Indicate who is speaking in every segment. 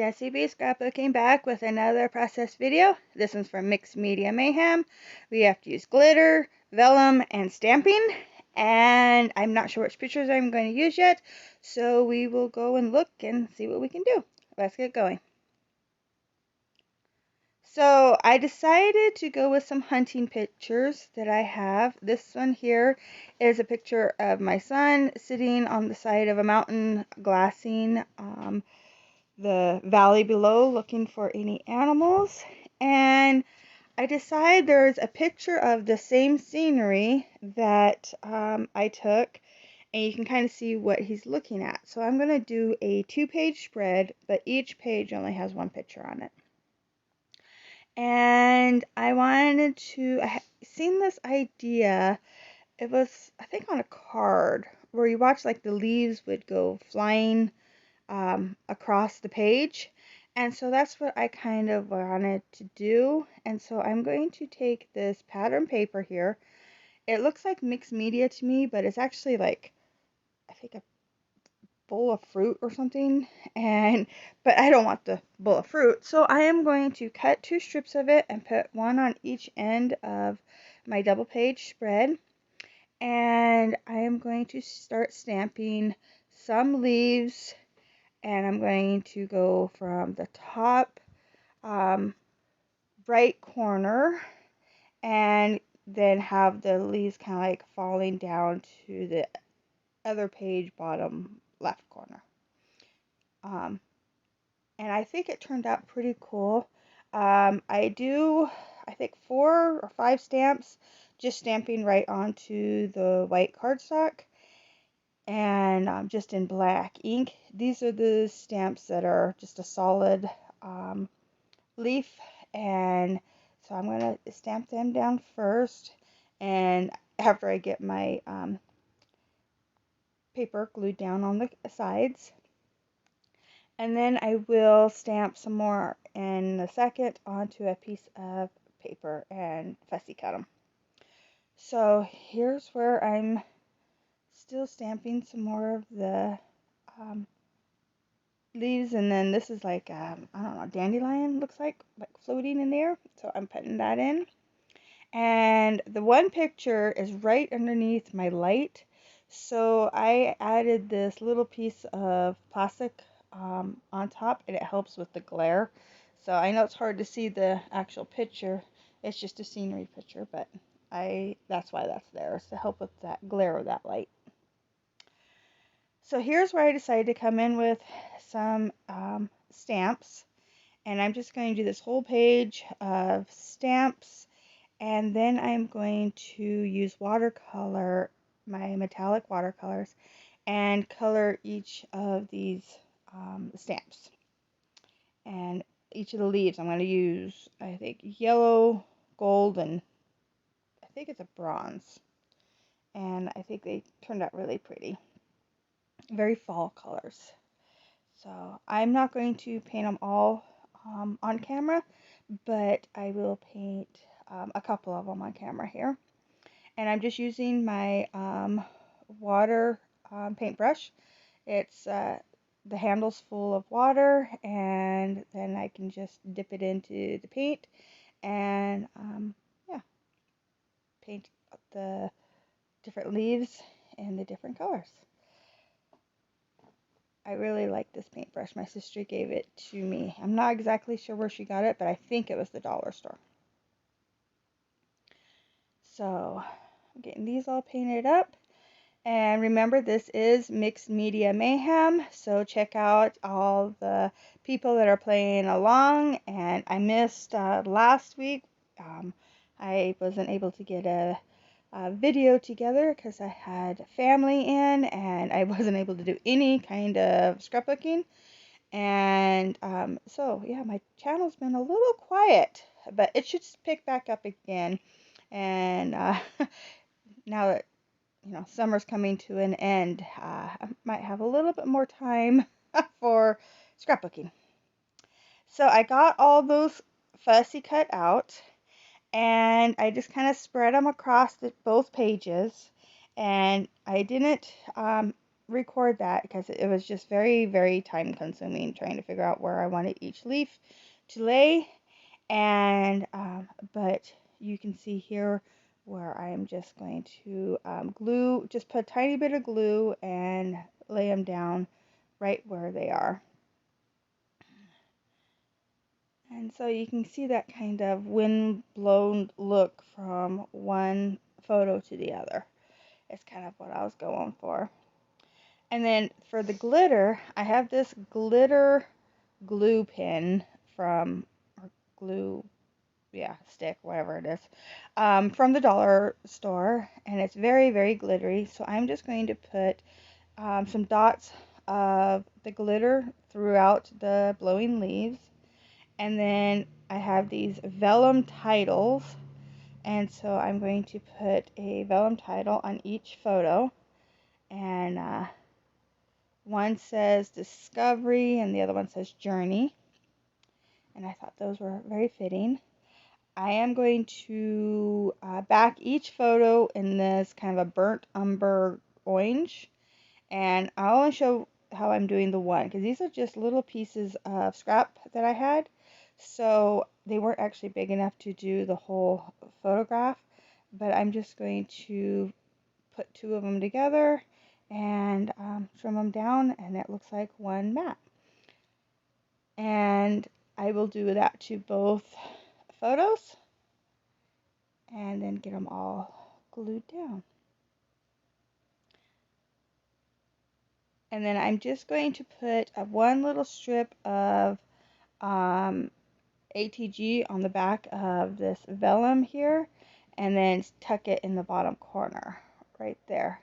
Speaker 1: Jessie B Scrapbooking back with another process video. This one's from Mixed Media Mayhem. We have to use glitter, vellum, and stamping. And I'm not sure which pictures I'm going to use yet. So we will go and look and see what we can do. Let's get going. So I decided to go with some hunting pictures that I have. This one here is a picture of my son sitting on the side of a mountain glassing the valley below looking for any animals, and I decided there's a picture of the same scenery that I took, and you can kind of see what he's looking at. So I'm going to do a 2-page spread, but each page only has one picture on it. And I seen this idea. It was, I think, on a card where you watch like the leaves would go flying across the page, and so that's what I kind of wanted to do. And so I'm going to take this pattern paper here. It looks like mixed media to me, but it's actually like, I think, a bowl of fruit or something, but I don't want the bowl of fruit, so I am going to cut 2 strips of it and put one on each end of my double page spread, and I am going to start stamping some leaves. And I'm going to go from the top right corner and then have the leaves kind of like falling down to the other page bottom left corner. And I think it turned out pretty cool. I think 4 or 5 stamps, just stamping right onto the white cardstock, and just in black ink. These are the stamps that are just a solid leaf, and so I'm going to stamp them down first, and after I get my paper glued down on the sides, and then I will stamp some more in a second onto a piece of paper and fussy cut them. So here's where I'm still stamping some more of the leaves, and then this is like I don't know, dandelion, looks like floating in there, so I'm putting that in. And the one picture is right underneath my light, so I added this little piece of plastic on top, and it helps with the glare. So I know it's hard to see the actual picture, it's just a scenery picture, but that's why that's there, is to help with that glare of that light. So here's where I decided to come in with some stamps, and I'm just going to do this whole page of stamps, and then I'm going to use watercolor, my metallic watercolors, and color each of these stamps. And each of the leaves I'm going to use, I think, yellow, gold, and I think it's a bronze, and I think they turned out really pretty. Very fall colors. So I'm not going to paint them all on camera, but I will paint a couple of them on camera here. And I'm just using my water paintbrush. It's the handle's full of water, and then I can just dip it into the paint and yeah, paint the different leaves in the different colors. I really like this paintbrush. My sister gave it to me. I'm not exactly sure where she got it, but I think it was the dollar store. So I'm getting these all painted up. And remember, this is Mixed Media Mayhem, so check out all the people that are playing along. And I missed last week. I wasn't able to get a video together because I had family in, and I wasn't able to do any kind of scrapbooking. And so yeah, my channel's been a little quiet, but it should pick back up again. And now that summer's coming to an end, I might have a little bit more time for scrapbooking. So I got all those fussy cut out, and I just kind of spread them across both pages, and I didn't record that because it was just very, very time consuming trying to figure out where I wanted each leaf to lay. And but you can see here where I am just going to glue, just put a tiny bit of glue and lay them down right where they are. And so you can see that kind of wind-blown look from one photo to the other. It's kind of what I was going for. And then for the glitter, I have this glitter glue pen from, or glue, yeah, stick, whatever it is, from the dollar store. And it's very, very glittery. So I'm just going to put some dots of the glitter throughout the blowing leaves. And then I have these vellum titles, and so I'm going to put a vellum title on each photo, and one says Discovery and the other one says Journey, and I thought those were very fitting. I am going to back each photo in this kind of a burnt umber orange, and I'll only show how I'm doing the one because these are just little pieces of scrap that I had, so they weren't actually big enough to do the whole photograph, but I'm just going to put two of them together and trim them down, and it looks like one mat. And I will do that to both photos and then get them all glued down. And then I'm just going to put one little strip of ATG on the back of this vellum here, and then tuck it in the bottom corner right there.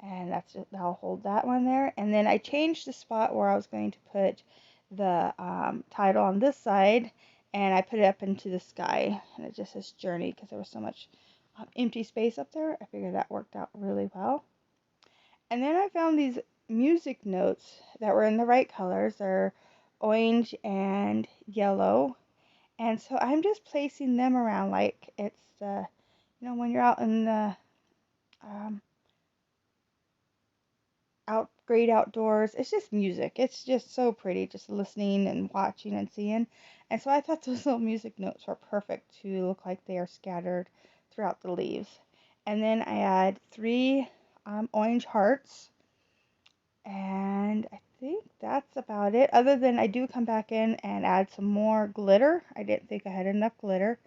Speaker 1: And that's just, I'll hold that one there. And then I changed the spot where I was going to put the title on this side, and I put it up into the sky, and it just says Journey because there was so much empty space up there. I figured that worked out really well. And then I found these music notes that were in the right colors. They're orange and yellow. And so I'm just placing them around like it's, when you're out in the great outdoors. It's just music. It's just so pretty, just listening and watching and seeing. And so I thought those little music notes were perfect to look like they are scattered throughout the leaves. And then I add 3 orange hearts. And I think that's about it. Other than I do come back in and add some more glitter. I didn't think I had enough glitter.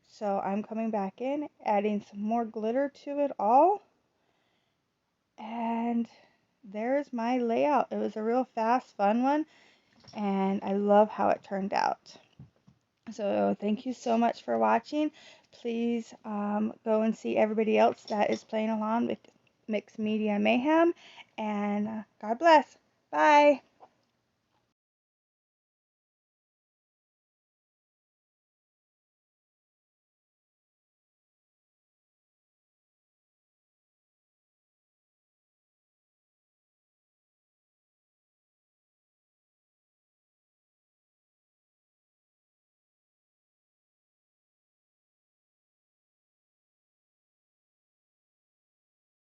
Speaker 1: So I'm coming back in, adding some more glitter to it all. And there's my layout. It was a real fast, fun one. And I love how it turned out. So thank you so much for watching. Please go and see everybody else that is playing along with Mixed Media Mayhem. And God bless. Bye.